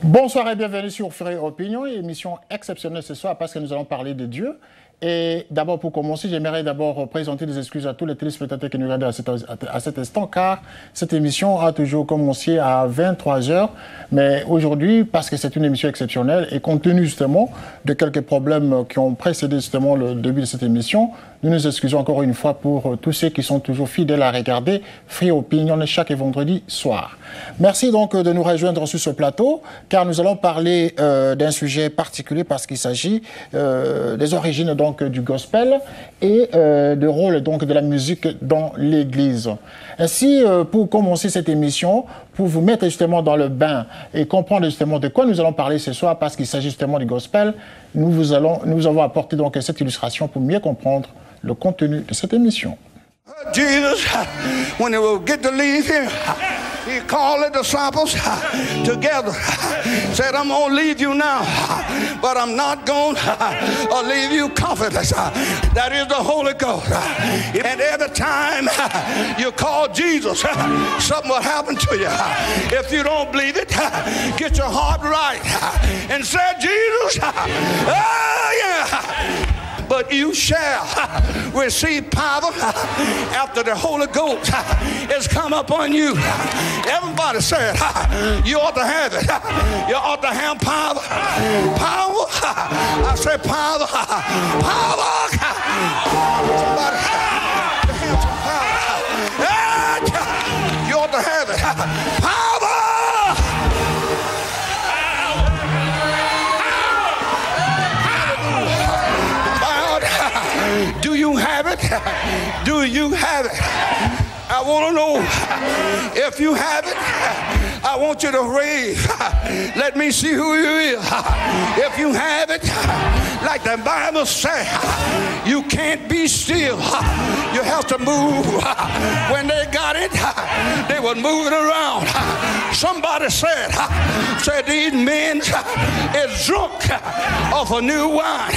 Bonsoir et bienvenue sur Free Opinion, émission exceptionnelle ce soir parce que nous allons parler de Dieu. Et d'abord, pour commencer, j'aimerais d'abord présenter des excuses à tous les téléspectateurs qui nous regardent à cet instant, car cette émission a toujours commencé à 23h. Mais aujourd'hui, parce que c'est une émission exceptionnelle et compte tenu justement de quelques problèmes qui ont précédé justement le début de cette émission, nous nous excusons encore une fois pour tous ceux qui sont toujours fidèles à regarder Free Opinion chaque vendredi soir. Merci donc de nous rejoindre sur ce plateau, car nous allons parler d'un sujet particulier parce qu'il s'agit des origines donc du gospel et du rôle donc de la musique dans l'Église. Ainsi, pour commencer cette émission, pour vous mettre justement dans le bain et comprendre justement de quoi nous allons parler ce soir, parce qu'il s'agit justement du gospel, nous avons apporté donc cette illustration pour mieux comprendre le contenu de cette émission. Jesus, when they will get to leave here, he called the disciples together, said, I'm going to leave you now, but I'm not going to leave you comfortless. That is the Holy Ghost. And every time you call Jesus, something will happen to you. If you don't believe it, get your heart right and say, Jesus, oh yeah. But you shall receive power after the Holy Ghost has come upon you. Everybody said, you ought to have it. You ought to have power. Power. I said power. Power. Somebody have some power. You ought to have it. Power. Do you have it? Do you have it? I want to know if you have it. I want you to raise. Let me see who you is. If you have it, like the Bible says, you can't be still. You have to move. When they got it, they were moving around. Somebody said these men is drunk off a new wine.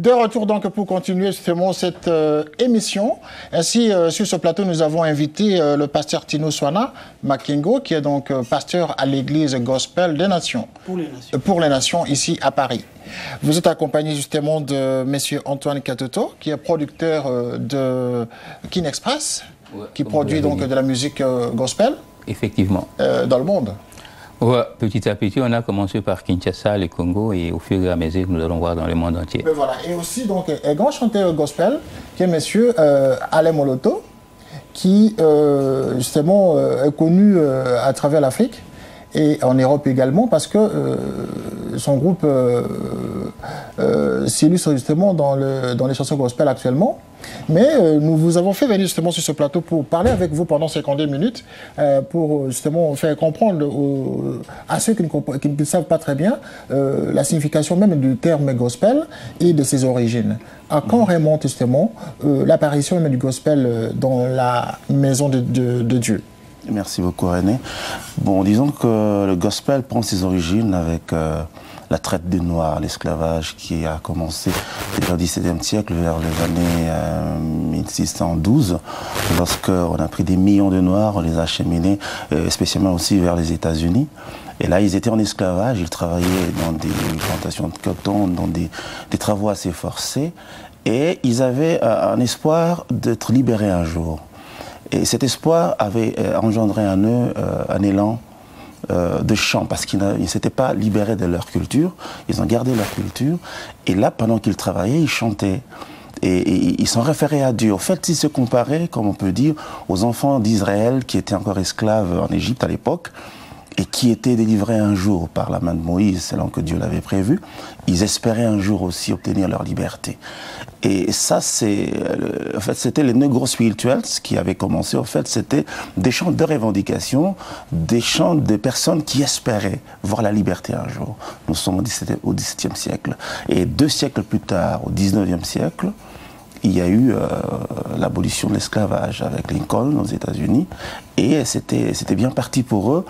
De retour donc pour continuer justement cette émission. Ainsi, sur ce plateau, nous avons invité le pasteur Tino Swana Makingo, qui est donc pasteur à l'église Gospel des Nations. Pour les Nations, ici à Paris. Vous êtes accompagné justement de M. Antoine Katoto, qui est producteur de Kin Express, qui produit donc de la musique gospel. Effectivement. Dans le monde. Ouais, petit à petit, on a commencé par Kinshasa, le Congo, et au fur et à mesure, nous allons voir dans le monde entier. Mais voilà. Et aussi, donc, un grand chanteur gospel, qui est monsieur Alain Moloto, qui, justement, est connu à travers l'Afrique et en Europe également, parce que son groupe s'illustre justement dans les chansons gospel actuellement. Mais nous vous avons fait venir justement sur ce plateau pour parler avec vous pendant 52 minutes, pour justement faire comprendre à ceux qui ne savent pas très bien la signification même du terme gospel et de ses origines. À quand remonte justement l'apparition même du gospel dans la maison de Dieu? Merci beaucoup René. Bon, disons que le gospel prend ses origines avec la traite des Noirs, l'esclavage qui a commencé déjà au XVIIe siècle, vers les années 1612, lorsqu'on a pris des millions de Noirs, on les a acheminés, spécialement aussi vers les États-Unis. Et là, ils étaient en esclavage, ils travaillaient dans des plantations de coton, dans des travaux assez forcés, et ils avaient un espoir d'être libérés un jour. Et cet espoir avait engendré en eux un élan de chant, parce qu'ils ne s'étaient pas libérés de leur culture, ils ont gardé leur culture, et là, pendant qu'ils travaillaient, ils chantaient. Et ils sont référés à Dieu. En fait, ils se comparaient, comme on peut dire, aux enfants d'Israël qui étaient encore esclaves en Égypte à l'époque, et qui étaient délivrés un jour par la main de Moïse, selon que Dieu l'avait prévu. Ils espéraient un jour aussi obtenir leur liberté. Et ça, en fait, c'était les Negro Spirituals qui avaient commencé. En fait, c'était des chants de revendication, des chants de personnes qui espéraient voir la liberté un jour. Nous sommes au XVIIe siècle. Et 2 siècles plus tard, au XIXe siècle, il y a eu l'abolition de l'esclavage avec Lincoln aux États-Unis. Et c'était bien parti pour eux.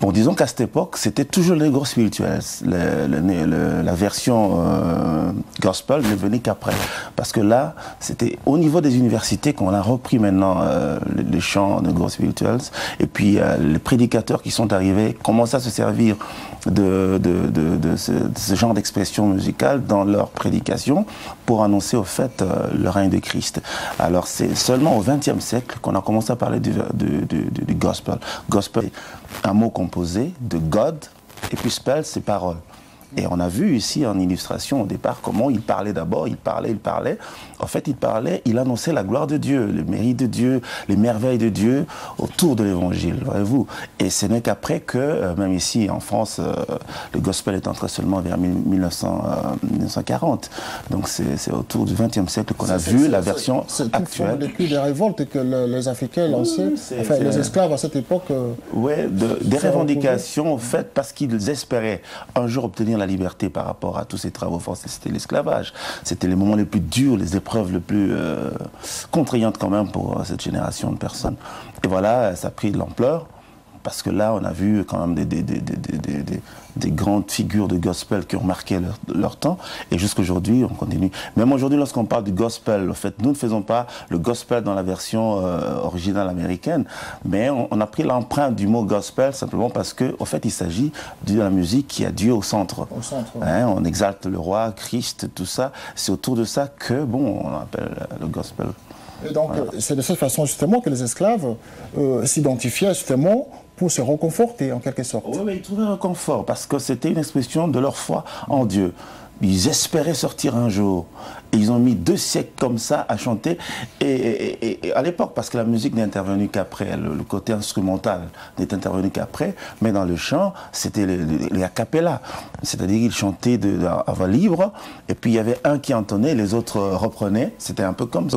Bon, disons qu'à cette époque, c'était toujours les Negro Spirituals. La version gospel ne venait qu'après. Parce que là, c'était au niveau des universités qu'on a repris maintenant les chants Negro Spirituals. Et puis, les prédicateurs qui sont arrivés commencent à se servir de ce genre d'expression musicale dans leur prédication pour annoncer au fait le règne de Christ. Alors, c'est seulement au XXe siècle qu'on a commencé à parler du gospel. Gospel, un mot composé de God, et puis spell, c'est parole. Et on a vu ici en illustration au départ comment il parlait d'abord, il parlait. En fait, il annonçait la gloire de Dieu, le mérite de Dieu, les merveilles de Dieu autour de l'évangile, voyez-vous. Et ce n'est qu'après que, même ici en France, le gospel est entré seulement vers 1940. Donc c'est autour du XXe siècle qu'on a vu la version actuelle. Depuis les révoltes que les Africains lançaient, enfin les esclaves à cette époque. Oui, des revendications faites parce qu'ils espéraient un jour obtenir la liberté par rapport à tous ces travaux forcés. C'était l'esclavage. C'était les moments les plus durs, les épreuves les plus contraignantes quand même pour cette génération de personnes. Et voilà, ça a pris de l'ampleur. Parce que là, on a vu quand même des grandes figures de gospel qui ont marqué leur temps. Et jusqu'aujourd'hui, on continue. Même aujourd'hui, lorsqu'on parle du gospel, en fait, nous ne faisons pas le gospel dans la version originale américaine, mais on a pris l'empreinte du mot gospel simplement parce qu'en fait, il s'agit de la musique qui a Dieu au centre. Au centre, ouais. Hein, on exalte le roi, Christ, tout ça. C'est autour de ça que, bon, on appelle le gospel. Et donc, voilà. C'est de cette façon justement que les esclaves s'identifiaient justement pour se reconforter en quelque sorte. Oui, mais ils trouvaient un confort parce que c'était une expression de leur foi en Dieu. Ils espéraient sortir un jour. Et ils ont mis 2 siècles comme ça à chanter. Et à l'époque, parce que la musique n'est intervenue qu'après, le côté instrumental n'est intervenu qu'après, mais dans le chant, c'était les a cappella. C'est-à-dire qu'ils chantaient à voix libre, et puis il y avait un qui entonnait, les autres reprenaient. C'était un peu comme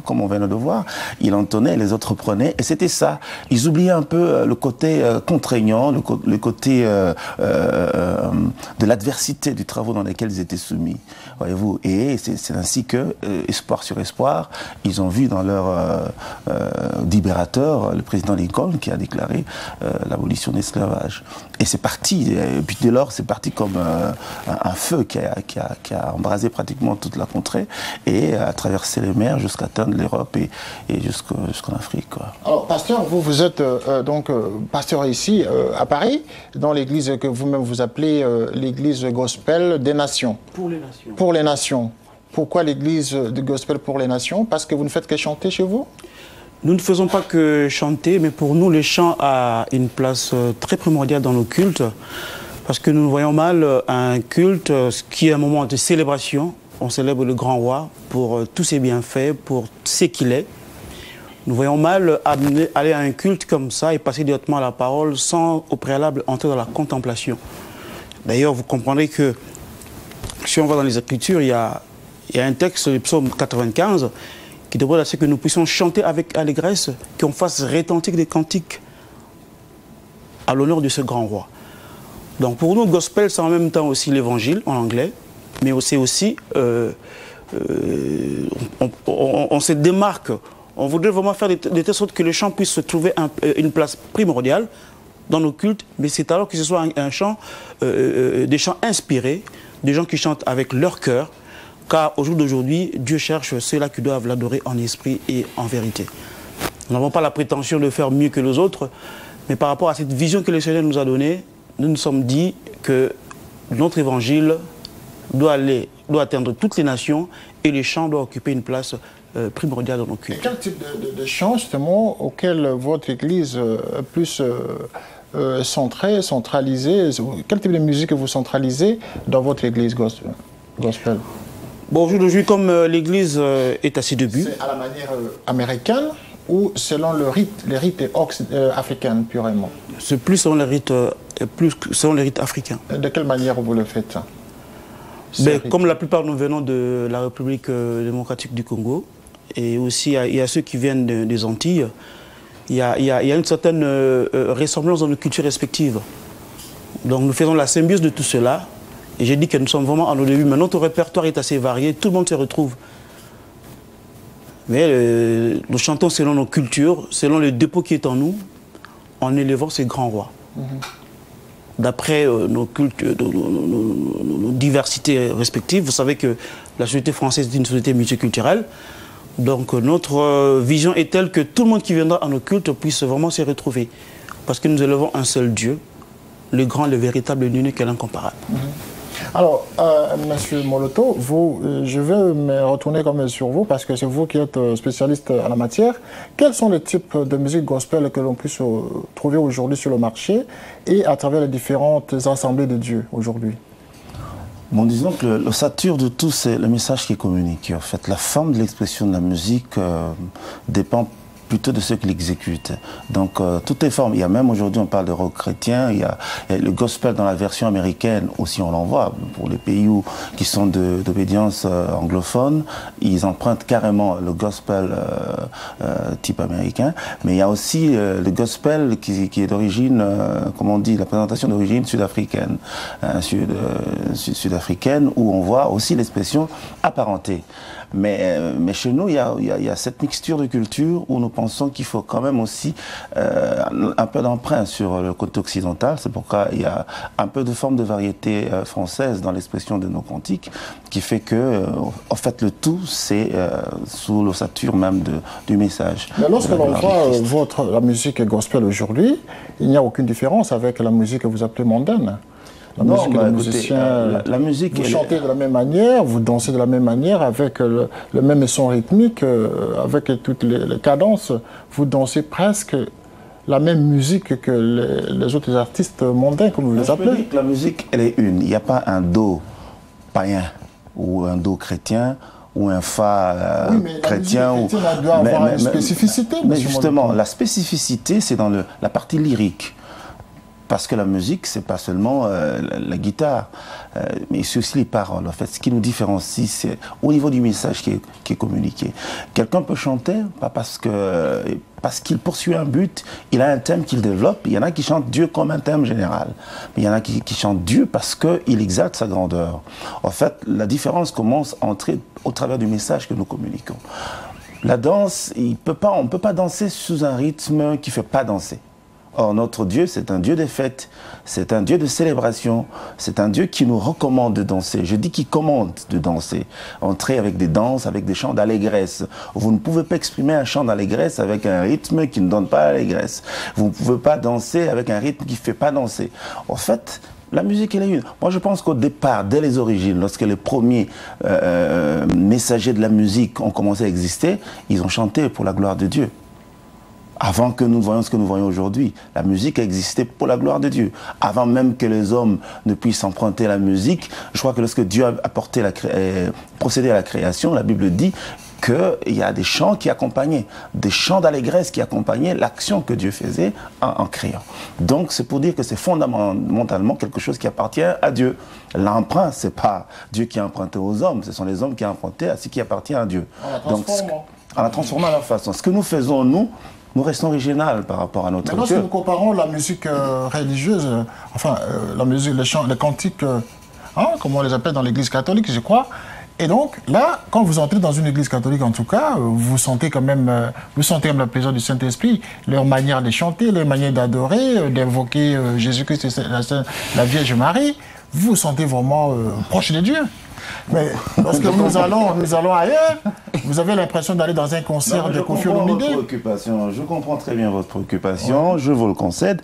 on vient de le voir. Il entonnait, les autres reprenaient, et c'était ça. Ils oubliaient un peu le côté contraignant, le côté de l'adversité du travail dans lequel ils étaient soumis. Voyez-vous, et c'est c'est ainsi que, espoir sur espoir, ils ont vu dans leur libérateur le président Lincoln qui a déclaré l'abolition de l'esclavage. Et c'est parti, et puis dès lors, c'est parti comme un feu qui a embrasé pratiquement toute la contrée et a traversé les mers jusqu'à atteindre l'Europe et jusqu'en Afrique, quoi. Alors, pasteur, vous êtes donc pasteur ici à Paris, dans l'église que vous-même vous appelez l'église gospel des nations. Pour les nations. Pour les nations. Pourquoi l'église de gospel pour les nations? Parce que vous ne faites que chanter chez vous? Nous ne faisons pas que chanter, mais pour nous, le chant a une place très primordiale dans nos cultes, parce que nous voyons mal un culte qui est un moment de célébration. On célèbre le grand roi pour tous ses bienfaits, pour ce qu'il est. Nous voyons mal aller à un culte comme ça et passer directement à la parole sans au préalable entrer dans la contemplation. D'ailleurs, vous comprendrez que si on va dans les Écritures, il y a un texte, le psaume 95, qui demande à ce que nous puissions chanter avec allégresse, qu'on fasse retentir des cantiques à l'honneur de ce grand roi. Donc pour nous, gospel, c'est en même temps aussi l'évangile en anglais, mais c'est aussi, on se démarque, on voudrait vraiment faire de telle sorte que le chant puisse se trouver une place primordiale dans nos cultes, mais c'est alors que ce soit un chant, des chants inspirés, des gens qui chantent avec leur cœur, car au jour d'aujourd'hui, Dieu cherche ceux-là qui doivent l'adorer en esprit et en vérité. Nous n'avons pas la prétention de faire mieux que les autres, mais par rapport à cette vision que le Seigneur nous a donnée, nous nous sommes dit que notre évangile doit atteindre toutes les nations et les chants doivent occuper une place primordiale dans nos cultes. Et quel type de chant, justement, auquel votre église est plus centralisée, quel type de musique vous centralisez dans votre église gospel? Bon, aujourd'hui, comme l'église est à ses débuts. C'est à la manière américaine ou selon les rites africains purement? C'est plus selon les rites africains. De quelle manière vous le faites? Comme la plupart nous venons de la République démocratique du Congo, et aussi il y a ceux qui viennent des Antilles, il y a une certaine ressemblance dans nos cultures respectives. Donc nous faisons la symbiose de tout cela. Et j'ai dit que nous sommes vraiment à nos débuts, mais notre répertoire est assez varié, tout le monde se retrouve. Mais nous chantons selon nos cultures, selon le dépôt qui est en nous, en élevant ces grands rois. D'après nos cultes, nos diversités respectives, vous savez que la société française est une société multiculturelle. Donc notre vision est telle que tout le monde qui viendra à nos cultes puisse vraiment se retrouver. Parce que nous élevons un seul Dieu, le grand, le véritable, l'unique et l'incomparable. Alors, Monsieur Moloto, je vais me retourner quand même sur vous parce que c'est vous qui êtes spécialiste en la matière. Quels sont les types de musique gospel que l'on puisse trouver aujourd'hui sur le marché et à travers les différentes assemblées de Dieu aujourd'hui? Bon, disons que l'ossature de tout, c'est le message qui est communiqué. En fait, la forme de l'expression de la musique dépend plutôt de ceux qui l'exécutent. Donc, toutes les formes. Il y a même aujourd'hui, on parle de rock chrétien, il y a le gospel dans la version américaine, aussi on l'envoie. Pour les pays qui sont d'obédience anglophone, ils empruntent carrément le gospel type américain. Mais il y a aussi le gospel qui est d'origine, comment on dit, la présentation d'origine sud-africaine. Sud-africaine, où on voit aussi l'expression apparentée. Mais chez nous, il y a cette mixture de culture où nous pensons qu'il faut quand même aussi un peu d'emprunt sur le côté occidental. C'est pourquoi il y a un peu de forme de variété française dans l'expression de nos cantiques, qui fait que, en fait, le tout, c'est sous l'ossature même du message. Mais lorsque l'on voit la musique gospel aujourd'hui, il n'y a aucune différence avec la musique que vous appelez mondaine. La musique, bah, la musique, vous chantez de la même manière, vous dansez de la même manière, avec le même son rythmique, avec toutes les cadences. Vous dansez presque la même musique que les autres artistes mondains, comme vous les appelez. Je peux dire que la musique, elle est une. Il n'y a pas un do païen ou un do chrétien ou un fa chrétien. Elle doit avoir une spécificité. Mais justement, la spécificité, c'est dans la partie lyrique. Parce que la musique, c'est pas seulement la guitare, mais c'est aussi les paroles. En fait, ce qui nous différencie, c'est au niveau du message qui est communiqué. Quelqu'un peut chanter, pas parce qu'il poursuit un but, il a un thème qu'il développe. Il y en a qui chantent Dieu comme un thème général. Mais il y en a qui chantent Dieu parce qu'il exalte sa grandeur. En fait, la différence commence à entrer au travers du message que nous communiquons. La danse, on ne peut pas danser sous un rythme qui ne fait pas danser. Or, notre Dieu, c'est un Dieu des fêtes, c'est un Dieu de célébration, c'est un Dieu qui nous recommande de danser. Je dis qu'il commande de danser. Entrer avec des danses, avec des chants d'allégresse. Vous ne pouvez pas exprimer un chant d'allégresse avec un rythme qui ne donne pas l'allégresse. Vous ne pouvez pas danser avec un rythme qui ne fait pas danser. En fait, la musique, elle est une. Moi, je pense qu'au départ, dès les origines, lorsque les premiers messagers de la musique ont commencé à exister, ils ont chanté pour la gloire de Dieu. Avant que nous voyions ce que nous voyons aujourd'hui, la musique a existé pour la gloire de Dieu. Avant même que les hommes ne puissent emprunter la musique, je crois que lorsque Dieu a procédé à la création, la Bible dit qu'il y a des chants qui accompagnaient, des chants d'allégresse qui accompagnaient l'action que Dieu faisait en créant. Donc c'est pour dire que c'est fondamentalement quelque chose qui appartient à Dieu. L'emprunt, ce n'est pas Dieu qui a emprunté aux hommes, ce sont les hommes qui ont emprunté à ce qui appartient à Dieu. En la transformant à leur façon. Ce que nous faisons, nous restons original par rapport à notre Dieu. Mais lorsque nous comparons la musique religieuse, la musique, les chants, les cantiques, comme on les appelle dans l'église catholique, je crois. Et donc, là, quand vous entrez dans une église catholique, en tout cas, vous sentez quand même la présence du Saint-Esprit, leur manière de chanter, leur manière d'adorer, d'invoquer Jésus-Christ et la Vierge Marie. Vous vous sentez vraiment proche de Dieu. Mais lorsque nous allons ailleurs, vous avez l'impression d'aller dans un concert de Koffi Olomide. Je comprends très bien votre préoccupation, ouais. Je vous le concède.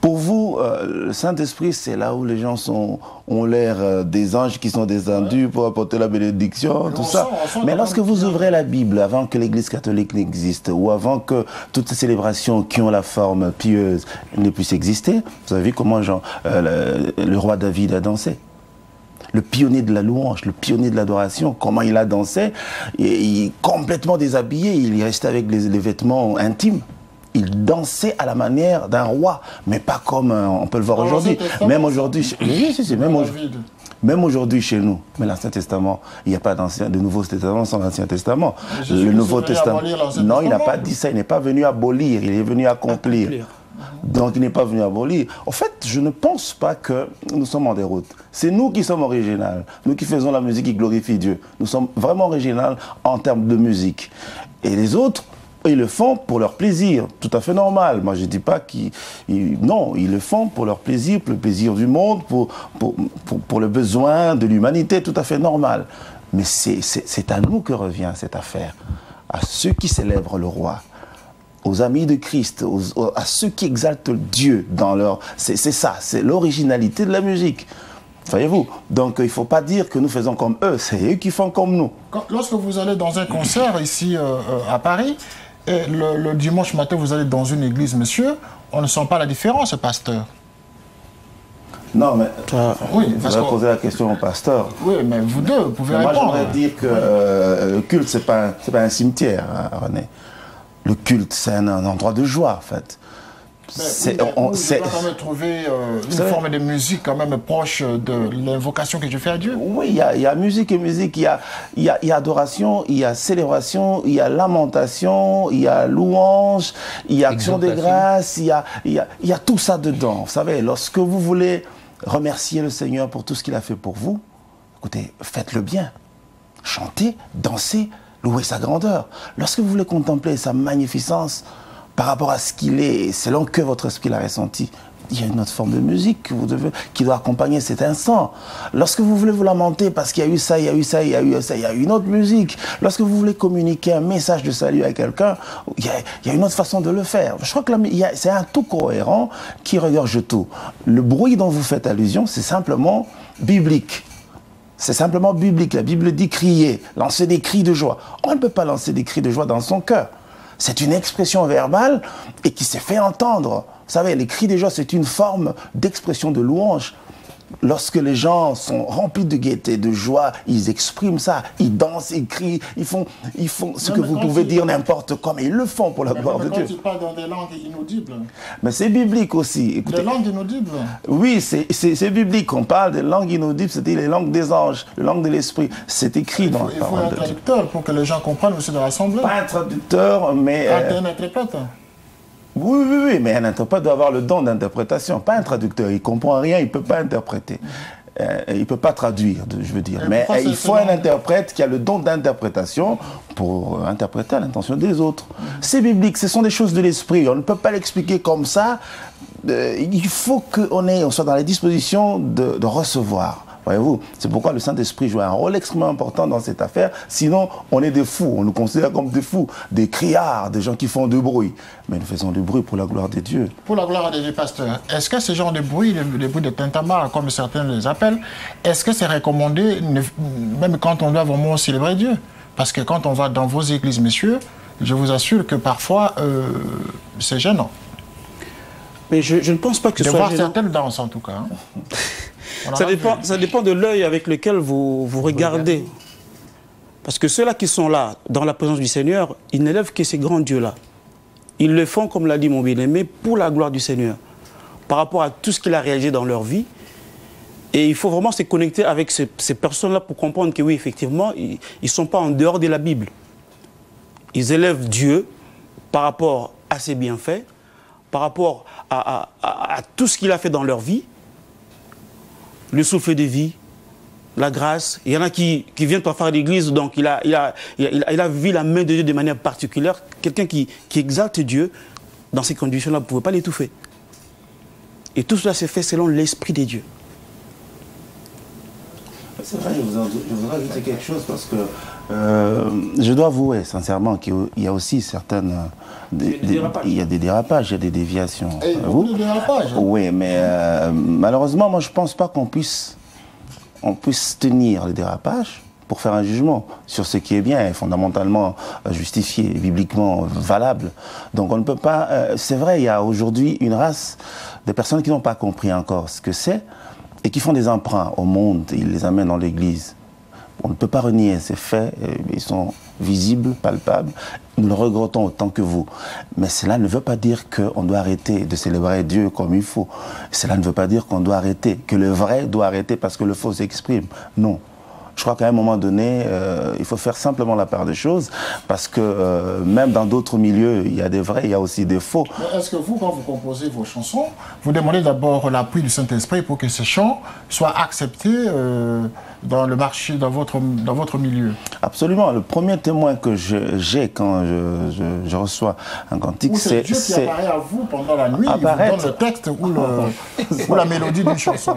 Pour vous, le Saint-Esprit, c'est là où les gens ont l'air des anges qui sont descendus pour apporter la bénédiction, tout ça. Mais lorsque vous ouvrez la Bible, avant que l'Église catholique n'existe, ou avant que toutes ces célébrations qui ont la forme pieuse ne puissent exister, vous avez vu comment le roi David a dansé. Le pionnier de la louange, le pionnier de l'adoration, comment il a dansé, il complètement déshabillé, il restait avec les vêtements intimes. Il dansait à la manière d'un roi, mais pas comme on peut le voir aujourd'hui. Même aujourd'hui, même aujourd'hui chez nous, mais l'Ancien Testament, il n'y a pas de Nouveau Testament sans l'Ancien Testament. Le Nouveau Testament, non, il n'a pas dit ça, il n'est pas venu abolir, il est venu accomplir. Donc il n'est pas venu abolir. En fait, je ne pense pas que nous sommes en déroute. C'est nous qui sommes originaux, nous qui faisons la musique qui glorifie Dieu. Nous sommes vraiment originaux en termes de musique. Et les autres, ils le font pour leur plaisir, tout à fait normal. Moi, je ne dis pas qu'ils... Non, ils le font pour leur plaisir, pour le plaisir du monde, pour le besoin de l'humanité, tout à fait normal. Mais c'est à nous que revient cette affaire, à ceux qui célèbrent le roi, aux amis de Christ, à ceux qui exaltent Dieu dans leur... C'est ça, c'est l'originalité de la musique. Voyez-vous? Donc il ne faut pas dire que nous faisons comme eux, c'est eux qui font comme nous. Lorsque vous allez dans un concert ici à Paris, et le dimanche matin vous allez dans une église, monsieur, on ne sent pas la différence, pasteur. Non, mais oui, vous allez poser la question au pasteur. Oui, mais vous deux, vous pouvez répondre. Moi, j'aimerais dire que le culte, ce n'est pas un cimetière, hein, René. Le culte, c'est un endroit de joie, en fait. Vous doit quand même trouver une forme de musique quand même proche de l'invocation que je fais à Dieu. Oui, il y a musique et musique, il y a adoration, il y a célébration, il y a lamentation, il y a louange, il y a action de grâce, il y a tout ça dedans. Vous savez, lorsque vous voulez remercier le Seigneur pour tout ce qu'il a fait pour vous, écoutez, faites-le bien. Chantez, dansez, louez sa grandeur. Lorsque vous voulez contempler sa magnificence, par rapport à ce qu'il est, selon que votre esprit l'a ressenti, il y a une autre forme de musique qui doit accompagner cet instant. Lorsque vous voulez vous lamenter parce qu'il y a eu ça, il y a eu ça, il y a eu ça, il y a une autre musique. Lorsque vous voulez communiquer un message de salut à quelqu'un, il y a une autre façon de le faire. Je crois que c'est un tout cohérent qui regorge tout. Le bruit dont vous faites allusion, c'est simplement biblique. C'est simplement biblique. La Bible dit crier, lancer des cris de joie. On ne peut pas lancer des cris de joie dans son cœur. C'est une expression verbale et qui s'est fait entendre. Vous savez, les cris de joie, c'est une forme d'expression de louange. lorsque les gens sont remplis de gaieté, de joie, ils expriment ça, ils dansent, ils crient, ils font ce que vous pouvez dire n'importe quoi, mais ils le font pour la gloire de Dieu. Mais quand tu parles dans des langues inaudibles. Mais c'est biblique aussi. Écoutez, des langues inaudibles. Oui, c'est biblique. On parle des langues inaudibles, c'était les langues des anges, les langues de l'esprit. C'est écrit dans la parole de Dieu. Il faut un traducteur pour que les gens comprennent aussi de l'Assemblée. Pas un traducteur, mais... un interprète. Oui, mais un interprète doit avoir le don d'interprétation, pas un traducteur. Il ne comprend rien, il ne peut pas interpréter. Il ne peut pas traduire, je veux dire. Mais il faut un interprète qui a le don d'interprétation pour interpréter à l'intention des autres. C'est biblique, ce sont des choses de l'esprit. On ne peut pas l'expliquer comme ça. Il faut qu'on soit dans les dispositions de recevoir. Voyez-vous, c'est pourquoi le Saint-Esprit joue un rôle extrêmement important dans cette affaire. Sinon, on est des fous, on nous considère comme des fous, des criards, des gens qui font du bruit. Mais nous faisons du bruit pour la gloire de Dieu. Pour la gloire de Dieu, pasteur, est-ce que ce genre de bruit, le bruit de tintamarre, comme certains les appellent, est-ce que c'est recommandé, même quand on doit vraiment célébrer Dieu? Parce que quand on va dans vos églises, messieurs, je vous assure que parfois, c'est gênant. Mais je ne pense pas que ce soit gênant. De voir certaines danses, en tout cas. Hein. Ça dépend de l'œil avec lequel vous regardez. Parce que ceux-là qui sont là, dans la présence du Seigneur, ils n'élèvent que ces grands dieux-là. Ils le font, comme l'a dit mon bien-aimé, pour la gloire du Seigneur. Par rapport à tout ce qu'il a réalisé dans leur vie. Et il faut vraiment se connecter avec ces personnes-là pour comprendre que oui, effectivement, ils ne sont pas en dehors de la Bible. Ils élèvent Dieu par rapport à ses bienfaits, par rapport à tout ce qu'il a fait dans leur vie. Le souffle de vie, la grâce. Il y en a qui viennent parfois à l'église, donc il a vu la main de Dieu de manière particulière. Quelqu'un qui exalte Dieu, dans ces conditions-là, vous ne pouvez pas l'étouffer. Et tout cela s'est fait selon l'Esprit de Dieu. C'est vrai, je voudrais ajouter quelque chose parce que je dois avouer sincèrement qu'il y a aussi certaines... il y a des dérapages, il y a des déviations. Et beaucoup de dérapages. Oui, mais malheureusement, moi je ne pense pas qu'on puisse tenir les dérapages pour faire un jugement sur ce qui est bien et fondamentalement justifié, bibliquement valable. Donc on ne peut pas... c'est vrai, il y a aujourd'hui une race de personnes qui n'ont pas compris encore ce que c'est et qui font des emprunts au monde, ils les amènent dans l'église. On ne peut pas renier ces faits, ils sont visibles, palpables. Nous le regrettons autant que vous. Mais cela ne veut pas dire qu'on doit arrêter de célébrer Dieu comme il faut. Cela ne veut pas dire qu'on doit arrêter, que le vrai doit arrêter parce que le faux s'exprime. Non. Je crois qu'à un moment donné, il faut faire simplement la part des choses, parce que même dans d'autres milieux, il y a des vrais, il y a aussi des faux. Est-ce que vous, quand vous composez vos chansons, vous demandez d'abord l'appui du Saint-Esprit pour que ces chants soient acceptés dans le marché, dans votre milieu? Absolument. Le premier témoin que j'ai quand je reçois un cantique, c'est Dieu qui apparaît à vous pendant la nuit, il vous donne le texte ou la mélodie d'une chanson.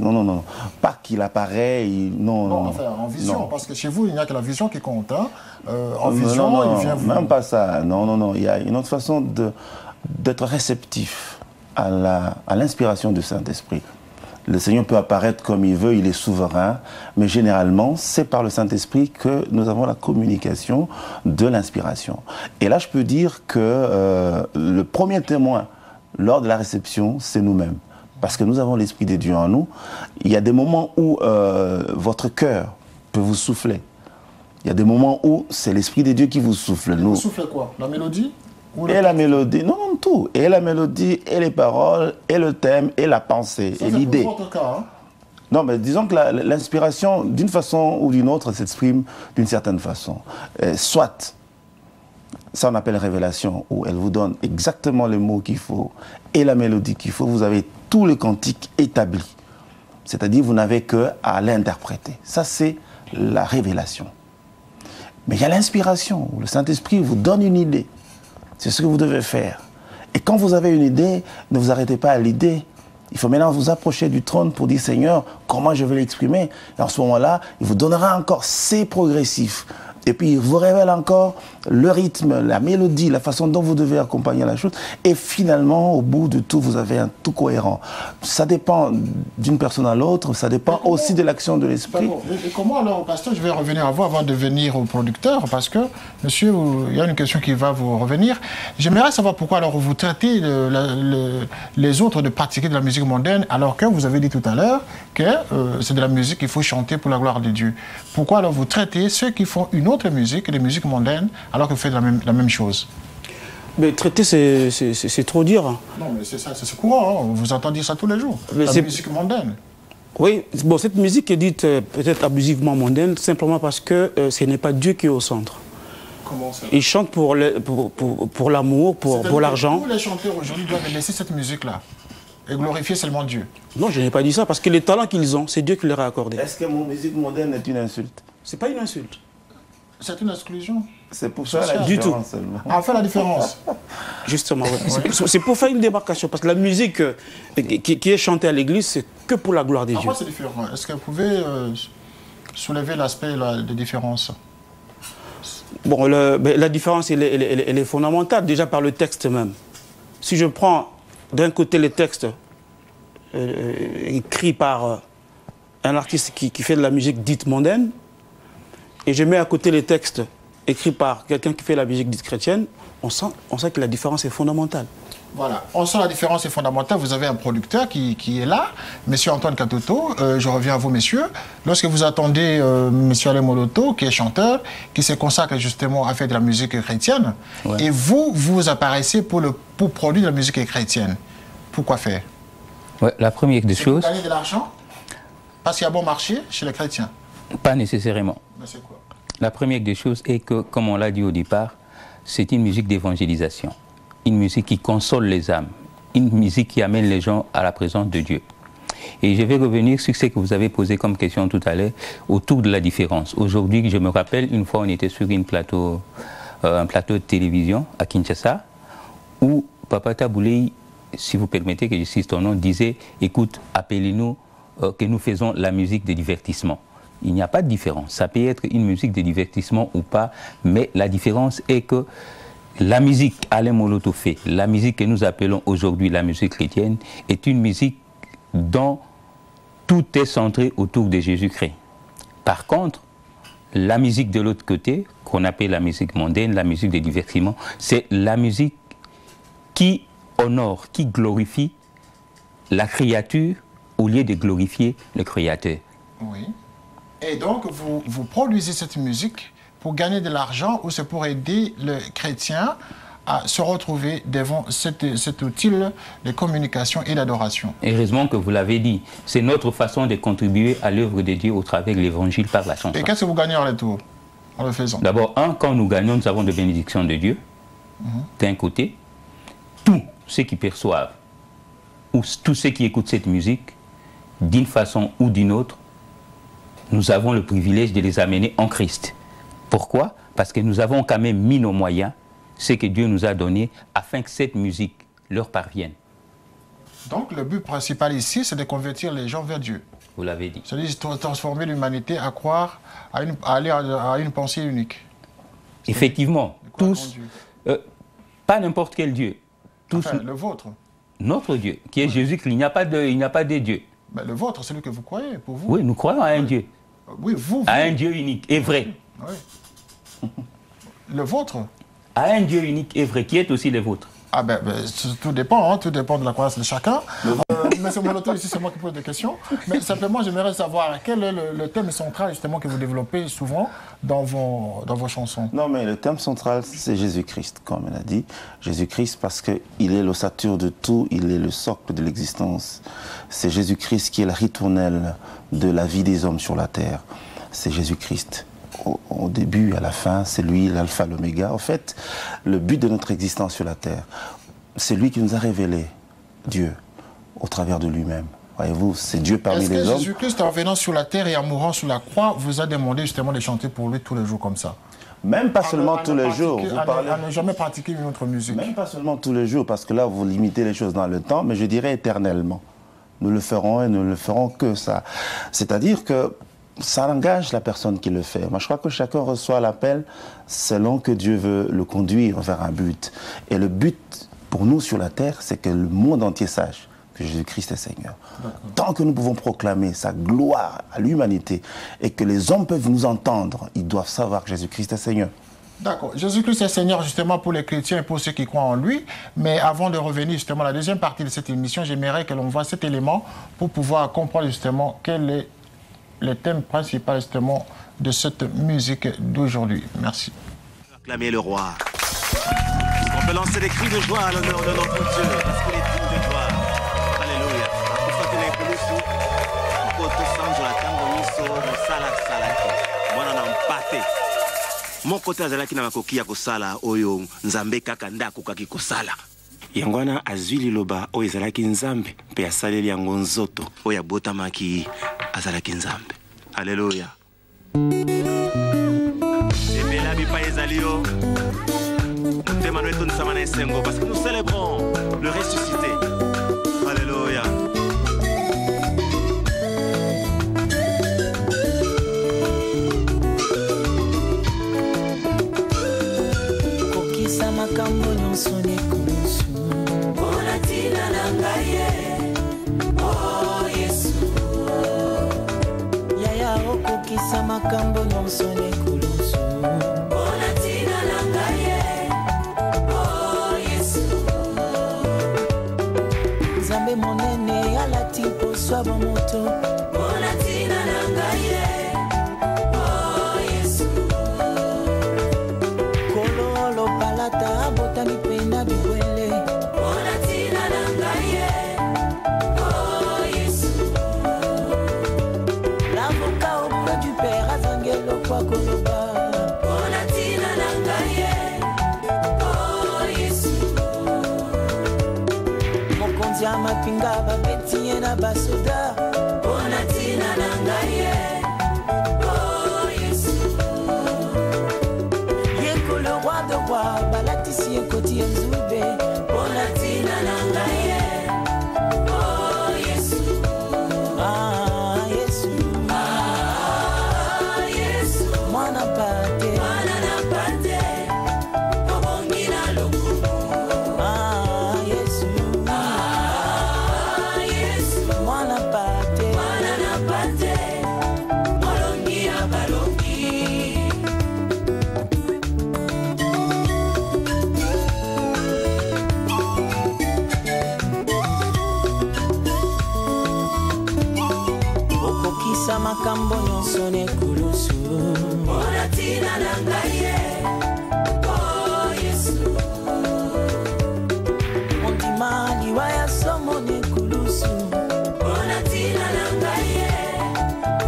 Non. Pas qu'il apparaît, non. Enfin, en vision, parce que chez vous, il n'y a que la vision qui compte. Hein. En vision, il vient vous... Même pas ça. Non. Il y a une autre façon d'être réceptif à l'inspiration du Saint-Esprit. Le Seigneur peut apparaître comme il veut, il est souverain, mais généralement, c'est par le Saint-Esprit que nous avons la communication de l'inspiration. Et là, je peux dire que le premier témoin lors de la réception, c'est nous-mêmes. Parce que nous avons l'Esprit de Dieu en nous. Il y a des moments où votre cœur peut vous souffler. Il y a des moments où c'est l'Esprit de Dieu qui vous souffle. Vous soufflez quoi? La mélodie? Et la mélodie, non, tout. Et la mélodie, et les paroles, et le thème, et la pensée, et l'idée. C'est pour votre cas, hein? Non, mais disons que l'inspiration, d'une façon ou d'une autre, s'exprime d'une certaine façon. Soit, ça on appelle révélation, où elle vous donne exactement les mots qu'il faut, et la mélodie qu'il faut. Vous avez tout le cantique établi. C'est-à-dire, vous n'avez qu'à l'interpréter. Ça, c'est la révélation. Mais il y a l'inspiration, où le Saint-Esprit vous donne une idée. C'est ce que vous devez faire. Et quand vous avez une idée, ne vous arrêtez pas à l'idée. Il faut maintenant vous approcher du trône pour dire, Seigneur, comment je vais l'exprimer? Et en ce moment-là, il vous donnera encore, c'est progressif, Et puis, il vous révèle encore le rythme, la mélodie, la façon dont vous devez accompagner la chose. Et finalement, au bout de tout, vous avez un tout cohérent. Ça dépend d'une personne à l'autre, ça dépend aussi de l'action de l'esprit. Et comment alors, pasteur, je vais revenir à vous avant de venir au producteur, parce que, monsieur, il y a une question qui va vous revenir. J'aimerais savoir pourquoi alors vous traitez les autres de pratiquer de la musique mondaine, alors que vous avez dit tout à l'heure que c'est de la musique qu'il faut chanter pour la gloire de Dieu. Pourquoi alors vous traitez ceux qui font une autre musique, les musiques mondaines, alors que vous faites la même chose? Mais traiter, c'est trop dire. Non, mais c'est ça, c'est courant, hein. Vous entendez ça tous les jours. Mais la musique mondaine. Oui, bon, cette musique est dite peut-être abusivement mondaine, simplement parce que ce n'est pas Dieu qui est au centre. Comment ça? Ils chantent pour l'amour, pour l'argent. Tous les chanteurs aujourd'hui doivent laisser cette musique-là et glorifier seulement Dieu. Non, je n'ai pas dit ça, parce que les talents qu'ils ont, c'est Dieu qui leur a accordé. Est-ce que mon musique mondaine est une insulte? C'est pas une insulte. C'est une exclusion. C'est pour ça la Du différence seulement. Ah, fait la différence. Justement, ouais. C'est pour faire une démarcation, parce que la musique qui est chantée à l'église, c'est que pour la gloire des dieux. Pourquoi c'est différent? Est-ce que vous pouvez soulever l'aspect de différence? Bon, la différence, elle est fondamentale, déjà par le texte même. Si je prends d'un côté les textes écrits par un artiste qui fait de la musique dite mondaine, et je mets à côté les textes écrits par quelqu'un qui fait la musique dite chrétienne, on sent que la différence est fondamentale. Voilà, on sent la différence est fondamentale. Vous avez un producteur qui est là, monsieur Antoine Katoto. Je reviens à vous, messieurs. Lorsque vous attendez monsieur Alain Moloto, qui est chanteur, qui se consacre justement à faire de la musique chrétienne, ouais. Et vous apparaissez pour produire de la musique chrétienne. Pourquoi faire? Ouais, la première des choses... Pour gagner de l'argent? Parce qu'il y a bon marché chez les chrétiens? Pas nécessairement. Mais c'est quoi? La première des choses est que, comme on l'a dit au départ, c'est une musique d'évangélisation. Une musique qui console les âmes, une musique qui amène les gens à la présence de Dieu. Et je vais revenir sur ce que vous avez posé comme question tout à l'heure, autour de la différence. Aujourd'hui, je me rappelle, une fois on était sur un plateau de télévision à Kinshasa, où Papa Taboulé, si vous permettez que je cite ton nom, disait, écoute, appelez-nous que nous faisons la musique de divertissement. Il n'y a pas de différence. Ça peut être une musique de divertissement ou pas, mais la différence est que la musique Alain Moloto fait, la musique que nous appelons aujourd'hui la musique chrétienne, est une musique dont tout est centré autour de Jésus-Christ. Par contre, la musique de l'autre côté, qu'on appelle la musique mondaine, la musique de divertissement, c'est la musique qui honore, qui glorifie la créature au lieu de glorifier le Créateur. Oui. Et donc, vous produisez cette musique pour gagner de l'argent ou c'est pour aider le chrétien à se retrouver devant cet outil de communication et d'adoration. Heureusement que vous l'avez dit, c'est notre façon de contribuer à l'œuvre de Dieu au travers de l'évangile par la chanson. Et qu'est-ce que vous gagnez en retour en le faisant? D'abord, quand nous gagnons, nous avons des bénédictions de Dieu. D'un côté, tous ceux qui perçoivent ou tous ceux qui écoutent cette musique, d'une façon ou d'une autre, nous avons le privilège de les amener en Christ. Pourquoi? Parce que nous avons quand même mis nos moyens, ce que Dieu nous a donné, afin que cette musique leur parvienne. Donc le but principal ici, c'est de convertir les gens vers Dieu. Vous l'avez dit. C'est-à-dire transformer l'humanité à croire, à aller à une pensée unique. Effectivement, tous, pas n'importe quel Dieu. Tous, enfin, le vôtre. Notre Dieu, qui est Jésus-Christ. Il n'y a pas de Dieu. Mais le vôtre, celui que vous croyez, pour vous. Oui, nous croyons à un Dieu. Oui, vous. À un Dieu unique et vrai. Oui. Le vôtre. À un Dieu unique et vrai, qui est aussi le vôtre. Ah tout dépend, hein, tout dépend de la croyance de chacun. Mais c'est Moloto ici, c'est moi qui pose des questions. Mais simplement, j'aimerais savoir quel est le thème central justement que vous développez souvent dans vos chansons. Non, mais le thème central, c'est Jésus-Christ, comme on a dit. Jésus-Christ parce qu'il est l'ossature de tout, il est le socle de l'existence. C'est Jésus-Christ qui est la ritournelle de la vie des hommes sur la terre. C'est Jésus-Christ. Au début, à la fin, c'est lui l'alpha, l'oméga. En fait, le but de notre existence sur la terre, c'est lui qui nous a révélé Dieu au travers de lui-même. Voyez-vous, c'est Dieu parmi les hommes. Est-ce que Jésus-Christ, en venant sur la terre et en mourant sur la croix, vous a demandé justement de chanter pour lui tous les jours comme ça? Même pas seulement tous les jours. Vous parlez... À ne jamais pratiquer une autre musique. Même pas seulement tous les jours, parce que là, vous limitez les choses dans le temps, mais je dirais éternellement. Nous le ferons et nous ne le ferons que ça. C'est-à-dire que ça engage la personne qui le fait. Moi, je crois que chacun reçoit l'appel selon que Dieu veut le conduire vers un but. Et le but, pour nous sur la terre, c'est que le monde entier sache que Jésus-Christ est Seigneur. Tant que nous pouvons proclamer sa gloire à l'humanité et que les hommes peuvent nous entendre, ils doivent savoir que Jésus-Christ est Seigneur. D'accord. Jésus-Christ est Seigneur justement pour les chrétiens et pour ceux qui croient en lui. Mais avant de revenir justement à la deuxième partie de cette émission, j'aimerais que l'on voit cet élément pour pouvoir comprendre justement quel est le thème principal justement de cette musique d'aujourd'hui. Merci. Acclamer le roi. On peut lancer des cris de joie à l'honneur de notre Dieu parce qu'il est digne de gloire. Alléluia. Mon côté azalaki na makoki ya kosala oyo nzambe kaka ndako kaki kosala yango wana azwi liloba oyo ezalaki nzambe mpe asaleli yango nzoto oyo abotamaki azalaki nzambe. Alléluia. Ebela bipa ezali yo motema no etonisama na esengo parce que nous célébrons le ressuscité. Alléluia. Makambo nyonso nekulusu mpona ntina na ngai o Yesu yaya okokisa makambo nyonso nekulusu mpona ntina na ngai o Yesu Nzambe monene alati poswa bomoto mpona ntina na ngai abotani pena biwele mpona ntina na ngai o Yesu l'avocat auprès du Père azangelo kwa koloba mpona ntina na ngai o Yesu mokonzi ya mapinga babeti ye na basoda mpona ntina na ngai balatisi ekoti enzube mpona ntina na ngai o Yesu Yesu Yesu mwana pate obongi na lokumu Yesu Yesu mwana pate molongi ya balongi. Makambo nyonso nekulusu mpona ntina na ngai o Yesu ondima liwa ya somo nekulusu mpona ntina na ngai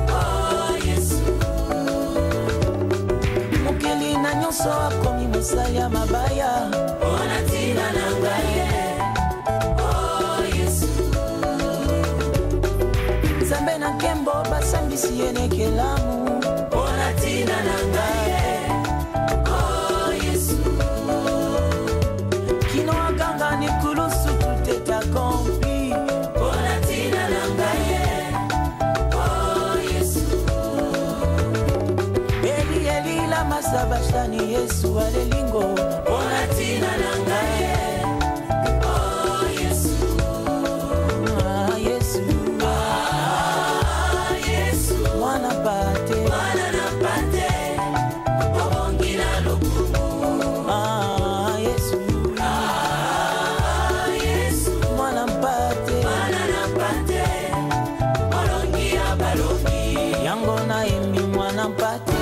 o Yesu mokeli na nyonso akomi mosali ya mabaya mpona ntina na ngai o Yesu Nzambe na nkembo basambisi ye nekelamu mpona ntina na ngai o Yesu kino aganga nekulusu tout est accompli mpona ntina na ngai o Yesu Eli lama sabachthani Yesu alelingo mpona ntina na ngai o Yesu Yesu mwana pate obongi na lokumu Yesu Yesu mwana pate molongi ya balongi yango na emi mwana pate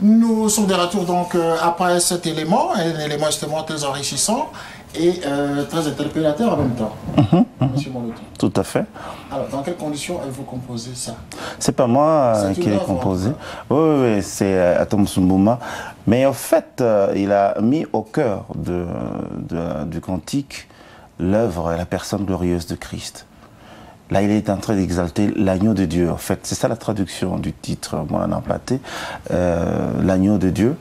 Nous sommes de retour donc après cet élément, un élément justement très enrichissant et très interpellateur en même temps. Monsieur Moloto. Tout à fait. Alors, dans quelles conditions avez-vous composé ça? C'est pas moi qui l'ai composé. Oui, c'est Atom Sumbuma. Mais en fait, il a mis au cœur du cantique l'œuvre et la personne glorieuse de Christ. Là, il est en train d'exalter l'agneau de Dieu. En fait, c'est ça la traduction du titre, moi, en pâté, l'agneau de Dieu,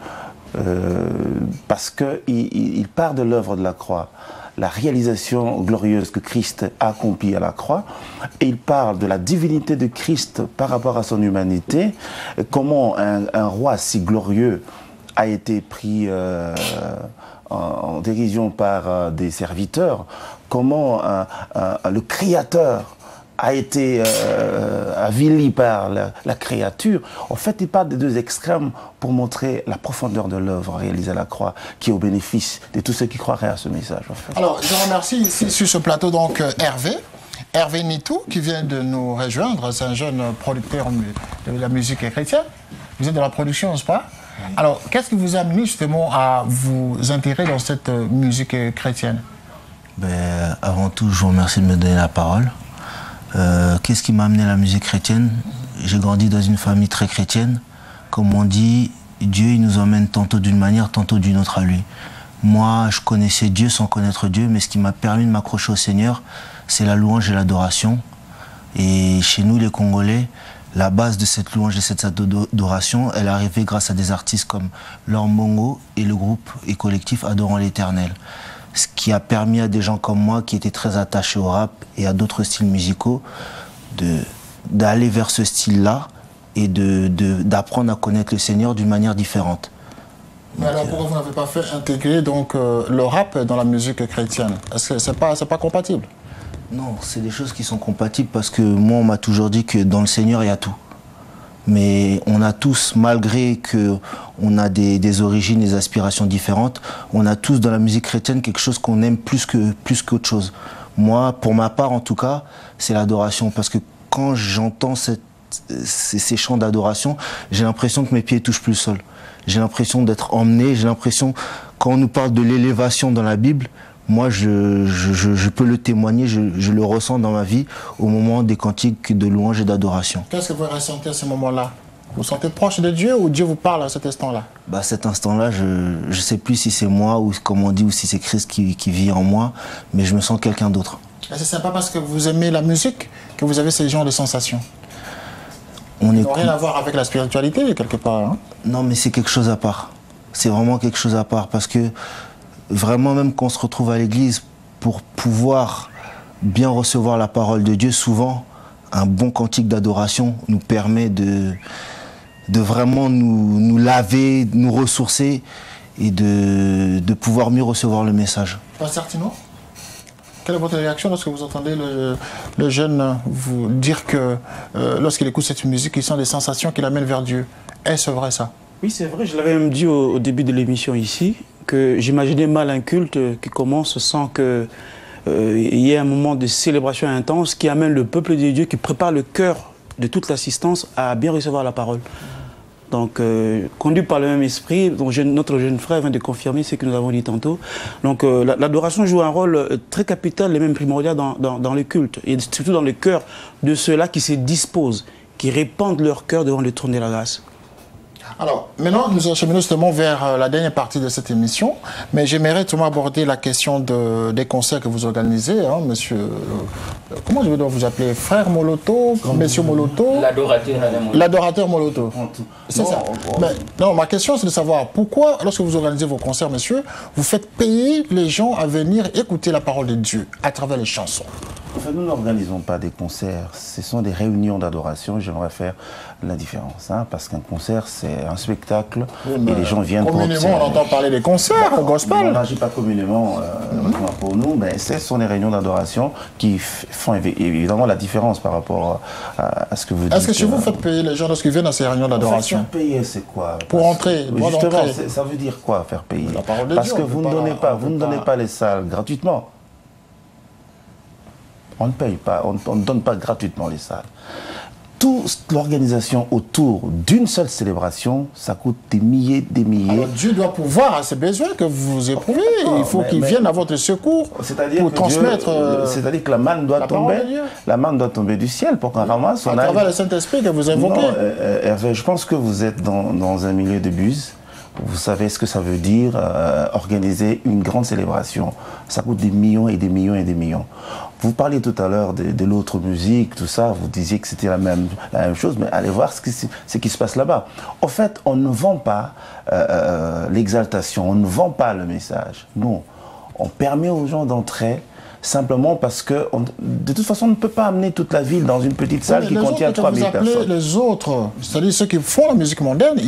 parce qu'il part de l'œuvre de la croix, la réalisation glorieuse que Christ a accomplie à la croix, et il parle de la divinité de Christ par rapport à son humanité, comment un roi si glorieux a été pris en dérision par des serviteurs, comment le Créateur a été avili par la créature. En fait, il parle des deux extrêmes pour montrer la profondeur de l'œuvre réalisée à la croix, qui est au bénéfice de tous ceux qui croiraient à ce message. En fait. Alors, je remercie ici sur ce plateau donc Hervé Nitou, qui vient de nous rejoindre. C'est un jeune producteur de la musique chrétienne. Vous êtes de la production, n'est-ce pas? Alors, qu'est-ce qui vous a amené justement à vous intéresser dans cette musique chrétienne? Avant tout, je vous remercie de me donner la parole. Qu'est-ce qui m'a amené à la musique chrétienne? J'ai grandi dans une famille très chrétienne. Comme on dit, Dieu il nous emmène tantôt d'une manière, tantôt d'une autre à lui. Moi, je connaissais Dieu sans connaître Dieu, mais ce qui m'a permis de m'accrocher au Seigneur, c'est la louange et l'adoration. Et chez nous, les Congolais, la base de cette louange et cette adoration, elle est arrivée grâce à des artistes comme Laure Mbongo et le groupe et collectif Adorant l'Éternel. Ce qui a permis à des gens comme moi, qui étaient très attachés au rap et à d'autres styles musicaux, d'aller vers ce style-là et d'apprendre à connaître le Seigneur d'une manière différente. Mais alors pourquoi vous n'avez pas fait intégrer donc, le rap dans la musique chrétienne? Est-ce que c'est pas compatible? Non, c'est des choses qui sont compatibles parce que moi, on m'a toujours dit que dans le Seigneur, il y a tout. Mais on a tous, malgré qu'on a des origines, des aspirations différentes, on a tous dans la musique chrétienne quelque chose qu'on aime plus qu'autre chose. Moi, pour ma part en tout cas, c'est l'adoration. Parce que quand j'entends ces chants d'adoration, j'ai l'impression que mes pieds touchent plus le sol. J'ai l'impression d'être emmené, j'ai l'impression, quand on nous parle de l'élévation dans la Bible, moi, je peux le témoigner, je le ressens dans ma vie au moment des cantiques de louange et d'adoration. Qu'est-ce que vous ressentez à ce moment-là? Vous vous sentez proche de Dieu ou Dieu vous parle à cet instant-là? Cet instant-là, je ne sais plus si c'est moi ou comme on dit, ou si c'est Christ qui vit en moi, mais je me sens quelqu'un d'autre. Et c'est pas parce que vous aimez la musique que vous avez ce genre de sensations? Ça n'a rien à voir avec la spiritualité, quelque part. Hein? Non, mais c'est quelque chose à part. C'est vraiment quelque chose à part parce que vraiment, même quand on se retrouve à l'église, pour pouvoir bien recevoir la parole de Dieu, souvent, un bon cantique d'adoration nous permet de vraiment nous laver, nous ressourcer et de pouvoir mieux recevoir le message. Pasteur Tino, quelle est votre réaction lorsque vous entendez le jeune vous dire que lorsqu'il écoute cette musique, il sent des sensations qui l'amènent vers Dieu? Est-ce vrai ça? Oui, c'est vrai, je l'avais même dit au début de l'émission ici, que j'imaginais mal un culte qui commence sans qu'il y ait un moment de célébration intense qui amène le peuple de Dieu, qui prépare le cœur de toute l'assistance à bien recevoir la parole. Donc, conduit par le même esprit, donc notre jeune frère vient de confirmer ce que nous avons dit tantôt. Donc, l'adoration joue un rôle très capital et même primordial dans le culte, et surtout dans le cœur de ceux-là qui se disposent, qui répandent leur cœur devant le trône de la grâce. Alors, maintenant, nous acheminons justement vers la dernière partie de cette émission, mais j'aimerais justement aborder la question des concerts que vous organisez, hein, monsieur... comment je dois vous appeler? Frère Moloto, monsieur Moloto? L'adorateur Moloto. C'est ça. Mais, non, ma question, c'est de savoir pourquoi, lorsque vous organisez vos concerts, monsieur, vous faites payer les gens à venir écouter la parole de Dieu à travers les chansons? Enfin, nous n'organisons pas des concerts, ce sont des réunions d'adoration. J'aimerais faire la différence, hein, parce qu'un concert, c'est un spectacle, oui, et les gens viennent pour observer. Communément, on entend parler des concerts, gospel. On n'agit pas communément pour nous, mais ce sont des réunions d'adoration qui font évidemment la différence par rapport à ce que vous dites. Est-ce que chez vous, faites payer les gens lorsqu'ils viennent à ces réunions d'adoration? Faire payer, c'est quoi? Pour entrer, justement, ça veut dire quoi, faire payer? La parole de parce Dieu, que vous ne donnez pas les salles gratuitement. On ne paye pas, on ne donne pas gratuitement les salles. toute l'organisation autour d'une seule célébration, ça coûte des milliers, des milliers. Alors, Dieu doit pouvoir à ces besoins que vous éprouvez. Il faut qu'il vienne à votre secours pour transmettre. C'est-à-dire que la manne doit tomber. La manne doit tomber du ciel pour qu'on ramasse. À travers le Saint-Esprit que vous invoquez. Non, Hervé, je pense que vous êtes dans un milieu de buse. Vous savez ce que ça veut dire organiser une grande célébration. Ça coûte des millions et des millions et des millions. Vous parliez tout à l'heure de l'autre musique, tout ça, vous disiez que c'était la même chose, mais allez voir ce qui se passe là-bas. En fait, on ne vend pas l'exaltation, on ne vend pas le message. Non, on permet aux gens d'entrer simplement parce que, de toute façon, on ne peut pas amener toute la ville dans une petite salle qui contient 3000 personnes. Les autres, c'est-à-dire ceux qui font la musique mondaine,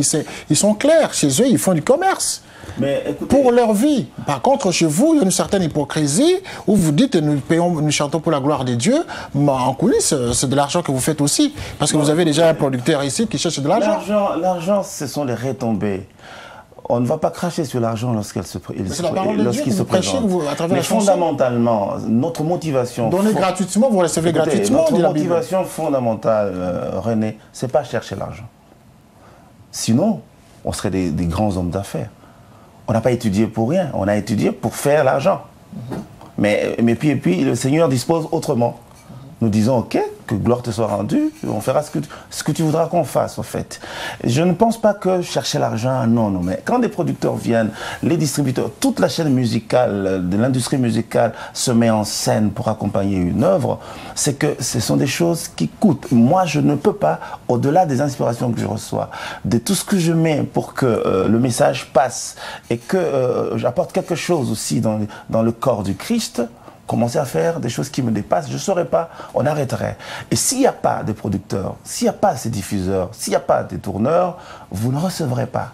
ils sont clairs. Chez eux, ils font du commerce. Mais écoutez, pour leur vie. Par contre, chez vous, il y a une certaine hypocrisie où vous dites nous chantons pour la gloire de Dieu, mais en coulisses, c'est de l'argent que vous faites aussi. Parce que vous avez déjà un producteur ici qui cherche de l'argent. L'argent, ce sont les retombées. On ne va pas cracher sur l'argent lorsqu'il se présente. Mais fondamentalement, notre motivation... Donnez gratuitement, vous recevez gratuitement. Notre motivation fondamentale, René, c'est pas chercher l'argent. Sinon, on serait des grands hommes d'affaires. On n'a pas étudié pour rien, on a étudié pour faire l'argent. Mais puis le Seigneur dispose autrement. Nous disons, ok, que gloire te soit rendue, on fera ce que tu voudras qu'on fasse, en fait. Je ne pense pas que chercher l'argent, non, mais quand des producteurs viennent, les distributeurs, toute la chaîne musicale, de l'industrie musicale se met en scène pour accompagner une œuvre, c'est que ce sont des choses qui coûtent. Moi, je ne peux pas, au-delà des inspirations que je reçois, de tout ce que je mets pour que le message passe et que j'apporte quelque chose aussi dans le corps du Christ, commencer à faire des choses qui me dépassent, je ne saurais pas, on arrêterait. Et s'il n'y a pas de producteurs, s'il n'y a pas ces diffuseurs, s'il n'y a pas de tourneurs, vous ne recevrez pas.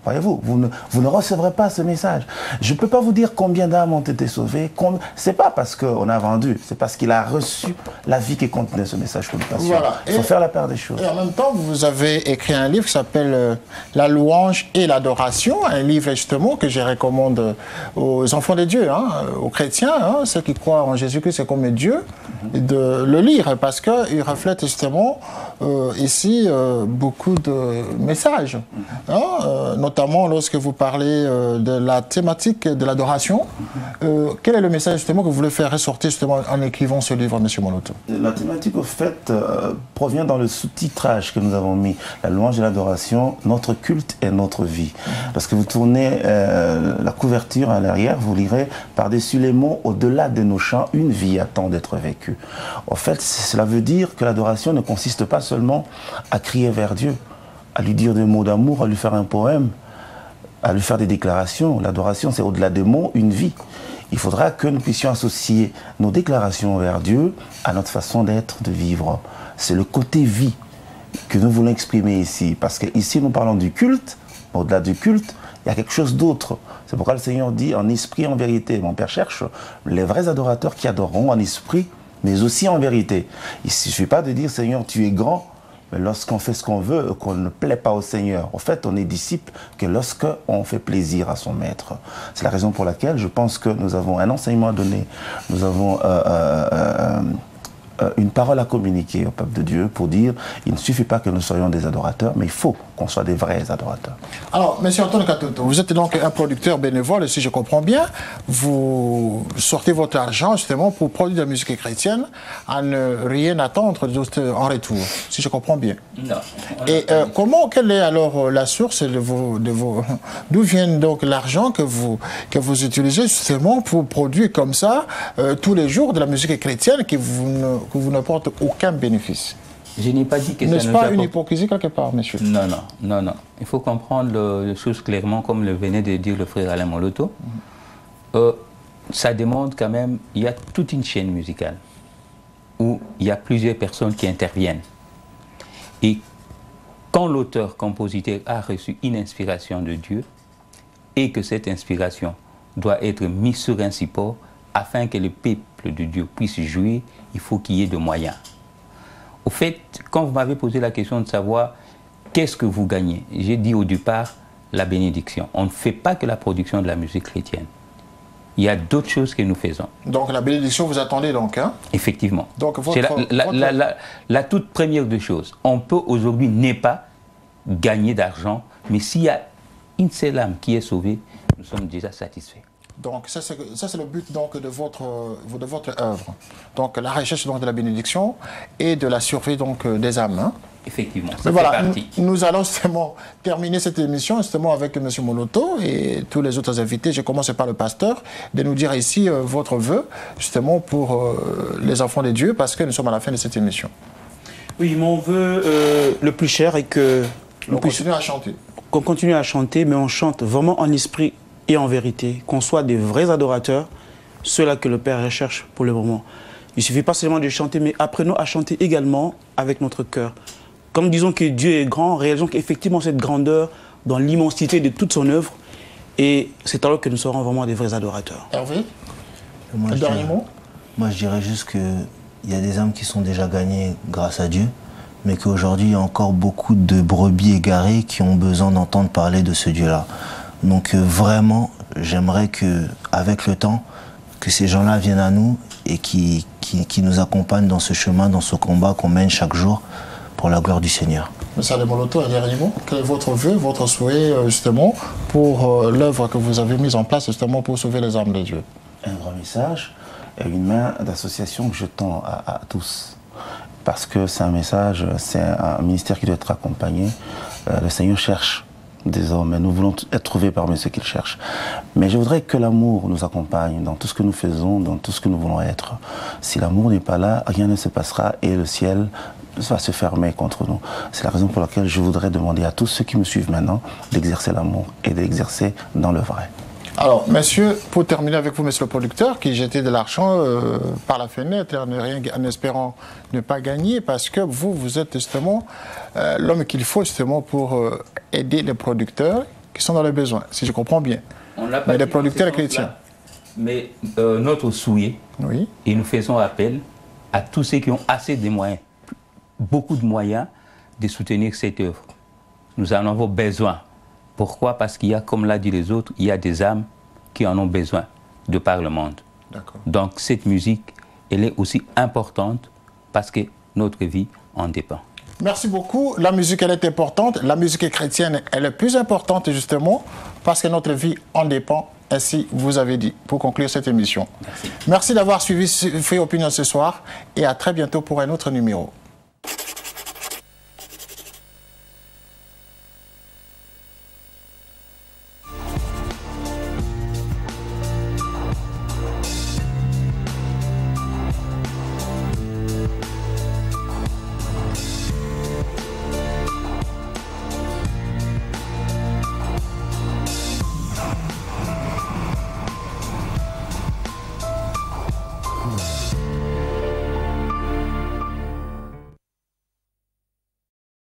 Voyez-vous, vous ne recevrez pas ce message. Je ne peux pas vous dire combien d'âmes ont été sauvées. Ce n'est pas parce qu'on a vendu, c'est parce qu'il a reçu la vie qui contenait ce message pour le patient. Voilà. Il faut faire la part des choses. Et en même temps, vous avez écrit un livre qui s'appelle La louange et l'adoration, un livre justement que je recommande aux enfants de Dieu, aux chrétiens, ceux qui croient en Jésus-Christ comme Dieu, de le lire parce qu'il reflète justement ici beaucoup de messages, notamment lorsque vous parlez de la thématique de l'adoration. Quel est le message justement que vous voulez faire ressortir justement en écrivant ce livre, M. Moloto? La thématique, au fait, provient dans le sous-titrage que nous avons mis. La louange et l'adoration, notre culte et notre vie. Lorsque vous tournez la couverture à l'arrière, vous lirez par-dessus les mots, au-delà de nos chants, une vie attend d'être vécue. En fait, cela veut dire que l'adoration ne consiste pas seulement à crier vers Dieu, à lui dire des mots d'amour, à lui faire un poème, à lui faire des déclarations. L'adoration, c'est au-delà des mots, une vie. Il faudra que nous puissions associer nos déclarations vers Dieu à notre façon d'être, de vivre. C'est le côté vie que nous voulons exprimer ici. Parce qu'ici, nous parlons du culte. Au-delà du culte, il y a quelque chose d'autre. C'est pourquoi le Seigneur dit en esprit, en vérité. Mon Père cherche les vrais adorateurs qui adoreront en esprit, mais aussi en vérité. Il ne suffit pas de dire, Seigneur, tu es grand, mais lorsqu'on fait ce qu'on veut, qu'on ne plaît pas au Seigneur. En fait, on est disciple que lorsqu'on fait plaisir à son maître. C'est la raison pour laquelle je pense que nous avons un enseignement à donner, nous avons une parole à communiquer au peuple de Dieu pour dire il ne suffit pas que nous soyons des adorateurs, mais il faut qu'on soit des vrais adorateurs. Alors, M. Antoine Katoto, vous êtes donc un producteur bénévole, et si je comprends bien, vous sortez votre argent justement pour produire de la musique chrétienne à ne rien attendre en retour, si je comprends bien. Non. Et quelle est alors la source de vos d'où vient donc l'argent que vous utilisez justement pour produire comme ça tous les jours de la musique chrétienne que vous n'apporte aucun bénéfice? Je n'ai pas dit que ça n'est-ce pas une hypocrisie quelque part, monsieur? Non. Il faut comprendre les choses clairement, comme le venait de dire le frère Alain Moloto. Ça demande quand même, il y a toute une chaîne musicale où il y a plusieurs personnes qui interviennent. Et quand l'auteur-compositeur a reçu une inspiration de Dieu et que cette inspiration doit être mise sur un support afin que le peuple de Dieu puisse jouir, il faut qu'il y ait de moyens. Au fait, quand vous m'avez posé la question de savoir qu'est-ce que vous gagnez, j'ai dit au départ la bénédiction. On ne fait pas que la production de la musique chrétienne. il y a d'autres choses que nous faisons. Donc la bénédiction, vous attendez donc, hein? Effectivement. Donc c'est la toute première des choses. On peut aujourd'hui ne pas gagner d'argent, mais s'il y a une seule âme qui est sauvée, nous sommes déjà satisfaits. Donc ça c'est le but donc, de votre œuvre. Donc la recherche donc, de la bénédiction et de la survie donc, des âmes. Hein? Effectivement, ça fait partie. Nous allons justement terminer cette émission justement avec M. Moloto et tous les autres invités. Je commence par le pasteur de nous dire ici votre vœu justement pour les enfants de Dieu parce que nous sommes à la fin de cette émission. Oui, mon vœu le plus cher est que on continue à chanter. Qu'on continue à chanter, mais on chante vraiment en esprit et en vérité, qu'on soit des vrais adorateurs, ceux-là que le Père recherche pour le moment. Il ne suffit pas seulement de chanter, mais apprenons à chanter également avec notre cœur. Comme disons que Dieu est grand, réalisons qu'effectivement cette grandeur dans l'immensité de toute son œuvre, et c'est alors que nous serons vraiment des vrais adorateurs. Hervé, moi, je dirais juste qu'il y a des âmes qui sont déjà gagnées grâce à Dieu, mais qu'aujourd'hui il y a encore beaucoup de brebis égarées qui ont besoin d'entendre parler de ce Dieu-là. Donc vraiment, j'aimerais qu'avec le temps, que ces gens-là viennent à nous et qui nous accompagnent dans ce chemin, dans ce combat qu'on mène chaque jour pour la gloire du Seigneur. Monsieur Moloto, un dernier mot. Quel est votre vœu, votre souhait justement pour l'œuvre que vous avez mise en place justement pour sauver les âmes de Dieu? Un grand message et une main d'association que je tends à tous. Parce que c'est un message, c'est un ministère qui doit être accompagné. Le Seigneur cherche des hommes et nous voulons être trouvés parmi ceux qu'il cherche. Mais je voudrais que l'amour nous accompagne dans tout ce que nous faisons, dans tout ce que nous voulons être. Si l'amour n'est pas là, rien ne se passera et le ciel va se fermer contre nous. C'est la raison pour laquelle je voudrais demander à tous ceux qui me suivent maintenant d'exercer l'amour et d'exercer dans le vrai. Alors, monsieur, pour terminer avec vous, monsieur le producteur, qui jetait de l'argent par la fenêtre en espérant ne pas gagner, parce que vous êtes justement l'homme qu'il faut justement pour aider les producteurs qui sont dans le besoin, si je comprends bien. Mais les producteurs chrétiens. Mais notre souhait, oui. Et nous faisons appel à tous ceux qui ont assez de moyens, beaucoup de moyens, de soutenir cette œuvre. Nous en avons besoin. Pourquoi? Parce qu'il y a, comme l'a dit les autres, il y a des âmes qui en ont besoin de par le monde. Donc cette musique, elle est aussi importante parce que notre vie en dépend. Merci beaucoup. La musique, elle est importante. La musique chrétienne, elle est plus importante justement parce que notre vie en dépend. Ainsi, vous avez dit, pour conclure cette émission. Merci d'avoir suivi Free Opinion ce soir et à très bientôt pour un autre numéro.